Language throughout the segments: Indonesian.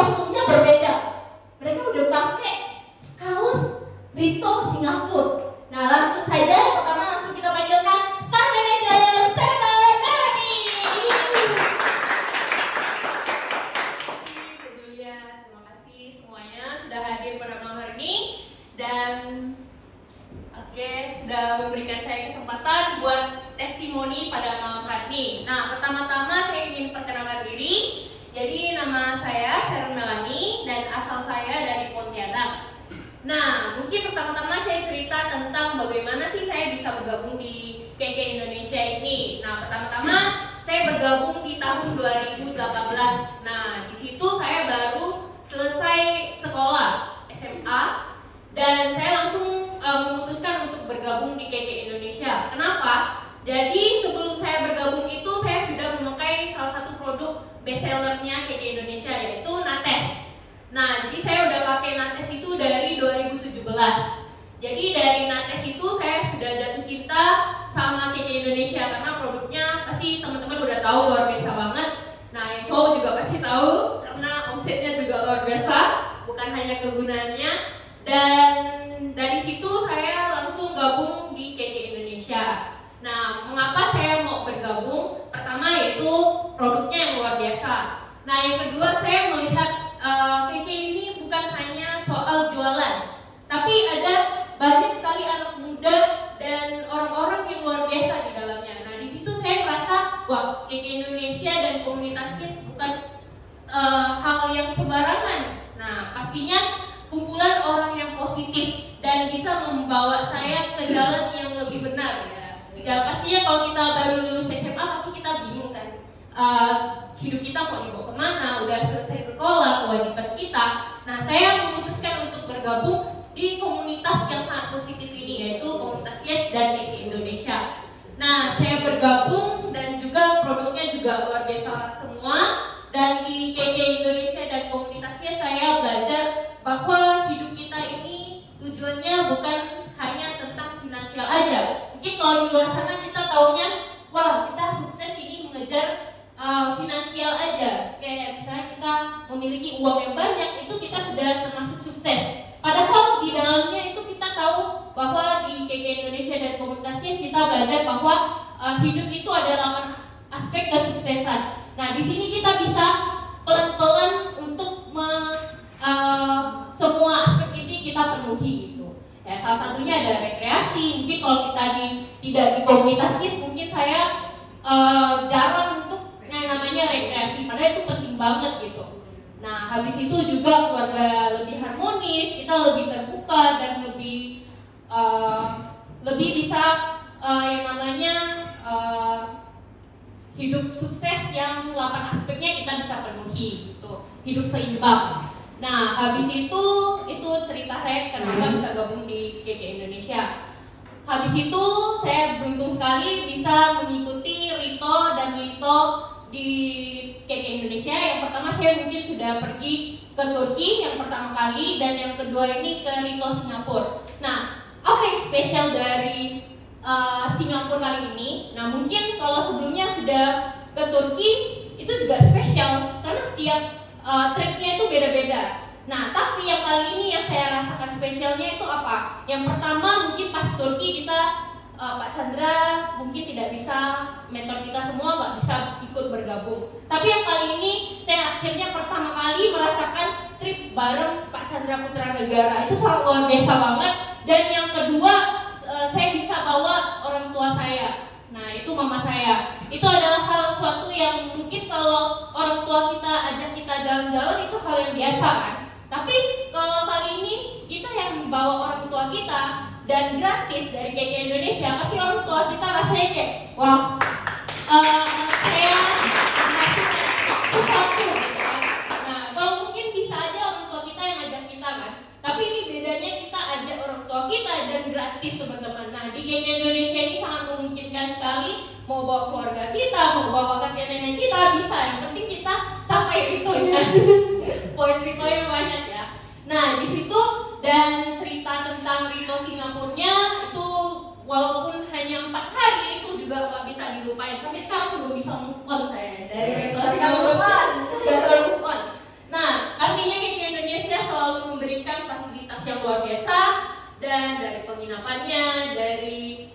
kostumnya berbeda. Mereka udah pakai kaos Rito Singapura. Nah, langsung saja pertama langsung kita panggilkan Star Manager Sarah Melanie. Bu Julia, terima kasih semuanya sudah hadir pada malam hari ini dan sudah memberikan saya kesempatan buat testimoni pada malam hari ini. Nah, pertama-tama saya ingin perkenalkan diri. Jadi nama saya Sarah Melanie dan asal saya dari Pontianak. Nah, mungkin pertama-tama saya cerita tentang bagaimana sih saya bisa bergabung di KK Indonesia ini. Nah, pertama-tama saya bergabung di tahun 2018. Nah, di situ saya baru selesai sekolah SMA dan saya langsung memutuskan untuk bergabung di KK Indonesia. Kenapa? Jadi sebelum saya bergabung itu saya sudah memakai salah satu produk bestsellernya KK Indonesia yaitu Nates. Nah, jadi saya udah pakai Nates itu dari 2017. Jadi dari Nates itu saya sudah jatuh cinta sama KK Indonesia karena produknya pasti teman-teman udah tahu luar biasa banget. Nah, yang cowok juga pasti tahu karena omsetnya juga luar biasa, bukan hanya kegunaannya. Dan dari situ saya langsung gabung di KK Indonesia. Nah, mengapa saya mau bergabung? Pertama yaitu produknya yang luar biasa. Nah, yang kedua saya melihat KK ini bukan hanya soal jualan, tapi ada banyak sekali anak muda dan orang-orang yang luar biasa di dalamnya. Nah, di situ saya merasa, wah, KK Indonesia dan komunitasnya bukan hal yang sembarangan. Nah, pastinya kumpulan orang yang positif dan bisa membawa saya ke jalan yang lebih benar ya. Ya pastinya kalau kita baru lulus SMA pasti kita bingung kan, hidup kita mau dibawa kemana, udah selesai sekolah, kewajiban kita. Nah, saya memutuskan untuk bergabung di komunitas yang sangat positif ini, yaitu komunitas Yes dan KK Indonesia. Nah, saya bergabung dan juga produknya juga luar biasa semua. Dan di KK Indonesia dan komunitas Yes saya belajar bahwa hidup kita ini tujuannya bukan hanya tentang finansial aja. Mungkin kalau di luar sana kita taunya, wah, kita sukses ini mengejar finansial aja. Kayak misalnya kita memiliki uang yang banyak, itu kita sudah termasuk sukses. Padahal di dalamnya itu kita tahu bahwa di KK Indonesia dan komunitas Yes kita belajar bahwa hidup itu adalah aspek kesuksesan. Nah, di sini kita bisa pelan-pelan untuk semua aspek ini kita penuhi gitu. Ya, salah satunya ada rekreasi. Mungkin kalau kita tidak di komunitas Yes, mungkin saya jarang untuk yang namanya rekreasi. Padahal itu penting banget gitu. Nah, habis itu juga keluarga lebih harmonis, kita lebih terbuka dan lebih bisa yang namanya hidup sukses yang 8 aspeknya kita bisa penuhi gitu. Hidup seimbang. Nah, habis itu cerita saya kenapa bisa gabung di KK Indonesia. Habis itu saya beruntung sekali bisa mengikuti Rito dan Lito di KK Indonesia. Yang pertama saya mungkin sudah pergi ke Turki yang pertama kali, dan yang kedua ini ke Rito Singapura. Nah, apa yang spesial dari Singapura kali ini? Nah, mungkin kalau sebelumnya sudah ke Turki itu juga spesial karena setiap tripnya itu beda-beda. Nah, tapi yang kali ini yang saya rasakan spesialnya itu apa? Yang pertama mungkin pas Turki kita Pak Chandra mungkin tidak bisa, mentor kita semua nggak bisa ikut bergabung. Tapi yang kali ini saya akhirnya pertama kali merasakan trip bareng Pak Chandra Putra Negara. Itu sangat luar biasa banget. Dan yang kedua saya bisa bawa orang tua saya. Nah, itu mama saya. Itu adalah hal suatu yang mungkin kalau orang tua kita ajak kita jalan-jalan itu hal yang biasa kan. Tapi kalau kali ini kita yang membawa orang tua kita dan gratis dari KK Indonesia, pasti orang tua kita rasanya kayak, wah, saya maksudnya itu satu. Nah, kalau mungkin bisa aja orang tua kita yang ajak kita kan. Tapi ini bedanya kita ajak orang tua kita dan gratis teman-teman. Nah, di KK Indonesia ini sangat memungkinkan sekali. Mau bawa keluarga kita, mau bawa kakek nenek kita, bisa. Yang penting kita capai ritonya. Poin ritonya banyak ya. Nah, di situ dan cerita tentang Rito Singapurnya itu walaupun hanya 4 hari itu juga nggak bisa dilupain. Sampai sekarang belum bisa move on saya dari Rito Singapura. Gagal move on. Nah, kali memberikan fasilitas yang luar biasa, dan dari penginapannya, dari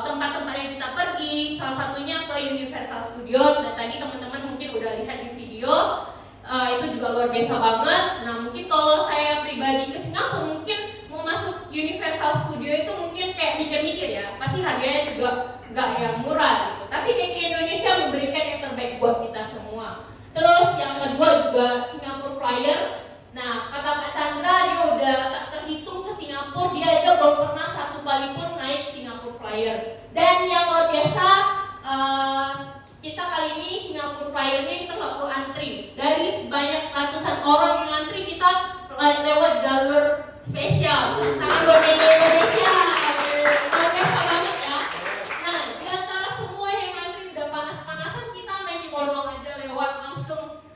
tempat-tempat yang kita pergi, salah satunya ke Universal Studios. Dan tadi teman-teman mungkin udah lihat di video, itu juga luar biasa banget. Nah mungkin kalau saya pribadi ke Singapura, mungkin mau masuk Universal Studio itu mungkin kayak mikir-mikir ya, pasti harganya juga nggak yang murah gitu. Tapi KK Indonesia memberikan yang terbaik buat kita semua. Terus yang kedua juga Singapore Flyer. Nah kata Pak Chandra, dia udah tak terhitung ke Singapura, dia aja belum pernah satu kali pun naik Singapore Flyer. Dan yang luar biasa, kita kali ini Singapore Flyer ini kita nggak perlu antri. Dari sebanyak ratusan orang yang antri, kita lewat jalur spesial. Tangan buat KK Indonesia, luar biasa banget ya. Nah di antara semua yang antri udah panas-panasan, kita main ngomong aja lewat langsung.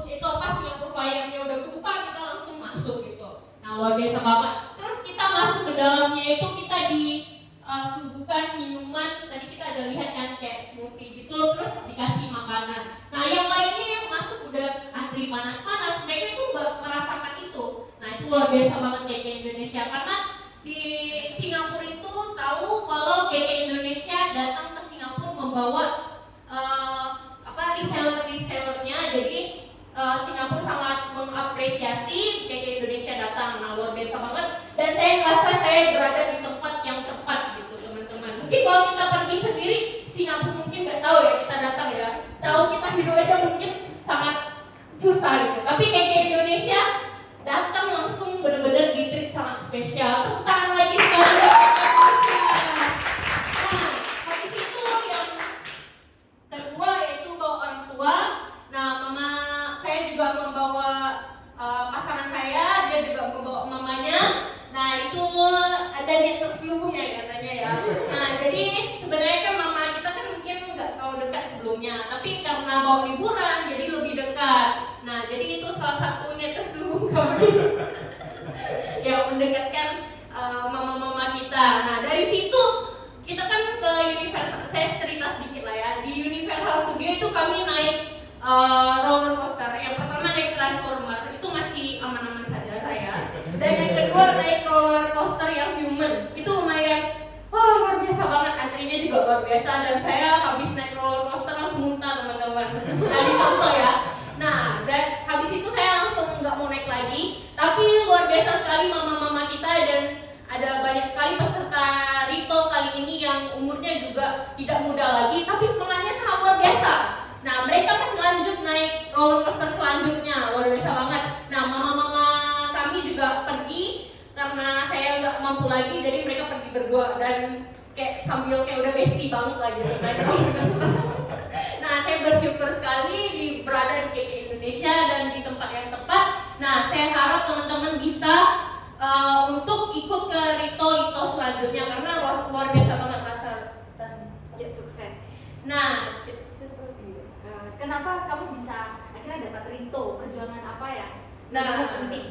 Itu apa, Singapore Flyer-nya udah kebuka, kita langsung masuk gitu. Nah luar biasa banget. Terus kita masuk ke dalamnya itu kita disuguhkan minuman. Tadi kita ada lihat kan kayak smoothie gitu, terus dikasih makanan. Nah yang lainnya yang masuk udah antri panas-panas, mereka itu nggak merasakan itu. Nah itu luar biasa banget KK Indonesia, karena di Singapura itu tahu kalau KK Indonesia datang ke Singapura membawa reseller-resellernya. Jadi Singapura sangat mengapresiasi KK Indonesia datang. Nah luar biasa banget. Dan saya merasa saya berada di tempat yang tepat gitu teman-teman. Mungkin kalau kita pergi sendiri, Singapura mungkin nggak tahu ya kita datang ya. Tahu kita hidup aja mungkin sangat susah gitu. Tapi KK Indonesia datang langsung benar-benar di-treat sangat spesial. Tepuk tangan lagi sekali. Habis itu yang kedua yaitu bawa orang tua. Nah mama saya juga membawa pasangan saya, dia juga membawa mamanya. Nah itu ada niat terselubung ya katanya ya. Nah jadi sebenarnya kan mama kita kan mungkin nggak terlalu dekat sebelumnya, tapi karena mau liburan jadi lebih dekat. Nah jadi itu salah satu niat terselubung kami yang mendekatkan mama-mama kita. Nah dari situ kita kan ke Universal. Saya cerita sedikit lah ya. Di Universal Studio itu kami naik roller coaster. Yang pertama naik Transformer, itu masih aman-aman saja saya. Dan yang kedua naik roller coaster yang human, itu lumayan luar biasa banget, antrinya juga luar biasa. Dan saya habis naik roller coaster langsung muntah teman-teman. Nah dicontoh ya. Nah dan habis itu saya langsung nggak mau naik lagi. Tapi luar biasa sekali mama-mama kita, dan ada banyak sekali peserta Rito kali ini yang umurnya juga tidak muda lagi, tapi semangatnya sangat luar biasa. Nah mereka masih lanjut naik roller coaster selanjutnya, luar biasa banget. Nah mama-mama kami juga pergi karena saya nggak mampu lagi, jadi mereka pergi berdua dan kayak sambil kayak udah bestie banget lagi naik roller coaster. Nah saya bersyukur sekali berada di KK Indonesia dan di tempat yang tepat. Nah saya harap teman-teman bisa untuk ikut ke Rito selanjutnya, karena luar biasa banget rasanya sukses. Nah sukses terus gitu. Kenapa kamu bisa akhirnya dapat Rito? Perjuangan apa ya? Nah, yang penting.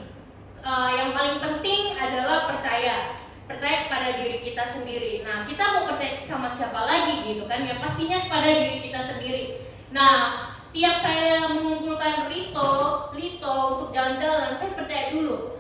Yang paling penting adalah percaya kepada diri kita sendiri. Nah, kita mau percaya sama siapa lagi gitu kan? Ya pastinya pada diri kita sendiri. Nah, setiap saya mengumpulkan Rito untuk jalan-jalan, saya percaya dulu.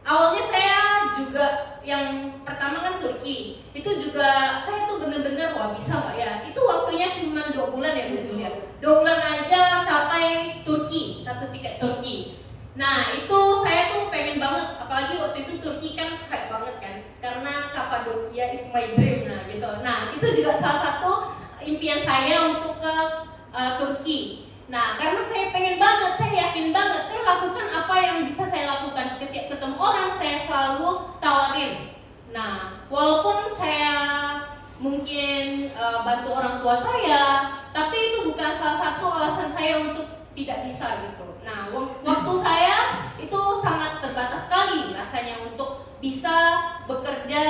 Awalnya saya juga yang pertama kan Turki. Itu juga saya tuh bener-bener wah bisa nggak ya? Itu waktunya cuma 2 bulan ya Bu Julia. 2 bulan aja capai Turki, 1 tiket Turki. Nah itu saya tuh pengen banget, apalagi waktu itu Turki kan hype banget kan, karena Cappadocia is my dream, nah gitu. Nah itu juga salah satu impian saya untuk ke Turki. Nah karena saya pengen banget, saya yakin banget, saya lakukan apa yang bisa saya lakukan. Ketika ketemu orang saya selalu tawarin. Nah walaupun saya mungkin bantu orang tua saya, tapi itu bukan salah satu alasan saya untuk tidak bisa gitu. Nah waktu saya itu sangat terbatas sekali rasanya untuk bisa bekerja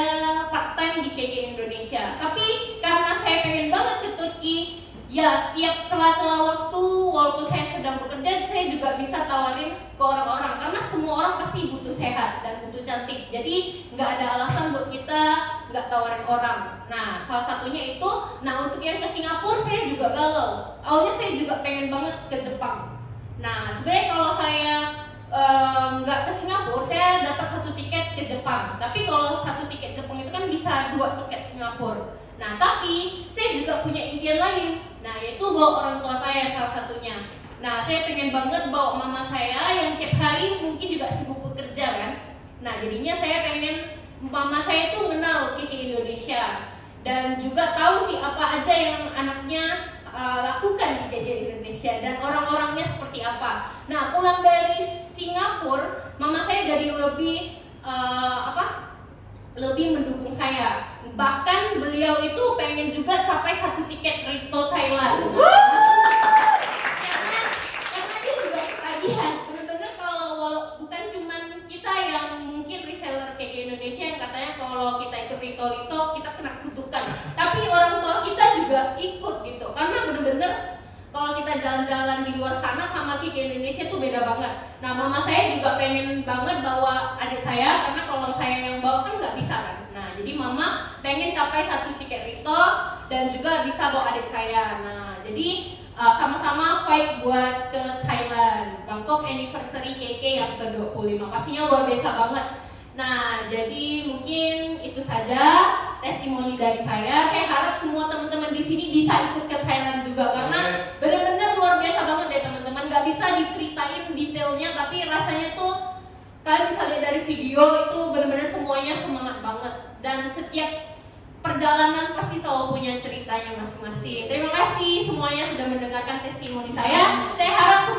part time di KK Indonesia. Tapi karena saya pengen banget ke Turki, ya setiap celah-celah waktu walaupun saya sedang bekerja, saya juga bisa tawarin ke orang-orang, karena semua orang pasti butuh sehat dan butuh cantik. Jadi nggak ada alasan buat kita nggak tawarin orang. Nah salah satunya itu. Nah untuk yang ke Singapura saya juga galau. Awalnya saya juga pengen banget ke Jepang. Nah sebenarnya kalau saya nggak ke Singapura, saya Tapi kalau satu tiket Jepang itu kan bisa 2 tiket Singapura. Nah, tapi saya juga punya impian lain. Nah, yaitu bawa orang tua saya salah satunya. Nah, saya pengen banget bawa mama saya yang tiap hari mungkin juga sibuk bekerja kan. Nah, jadinya saya pengen mama saya itu kenal KK Indonesia dan juga tahu sih apa aja yang anaknya lakukan di KK Indonesia dan orang-orangnya seperti apa. Nah, pulang dari Singapura, mama saya jadi lebih lebih mendukung saya. Bahkan beliau itu pengen juga capai 1 tiket Rito Thailand. Karena dia juga ketagihan. Bener-bener kalau bukan cuman kita yang mungkin reseller KK Indonesia yang katanya kalau kita ikut Rito kita kena kutukan, tapi orang tua kita juga ikut gitu. Karena bener-bener kalau kita jalan-jalan di luar sana sama KK Indonesia tuh beda banget. Nah, mama saya juga pengen banget bawa adik saya, karena kalau saya yang bawa kan nggak bisa kan. Nah, jadi mama pengen capai 1 tiket Rito dan juga bisa bawa adik saya. Nah, jadi sama-sama fight buat ke Thailand, Bangkok Anniversary KK yang ke-25. Pastinya luar biasa banget. Nah, jadi mungkin itu saja testimoni dari saya. Saya harap semua teman-teman di sini bisa ikut ke Thailand juga karena benar-benar luar biasa banget ya teman-teman. Gak bisa diceritain detailnya, tapi rasanya tuh kalian bisa lihat dari video itu benar-benar semuanya semangat banget dan setiap perjalanan pasti selalu punya ceritanya masing-masing. Terima kasih semuanya sudah mendengarkan testimoni saya. Saya harap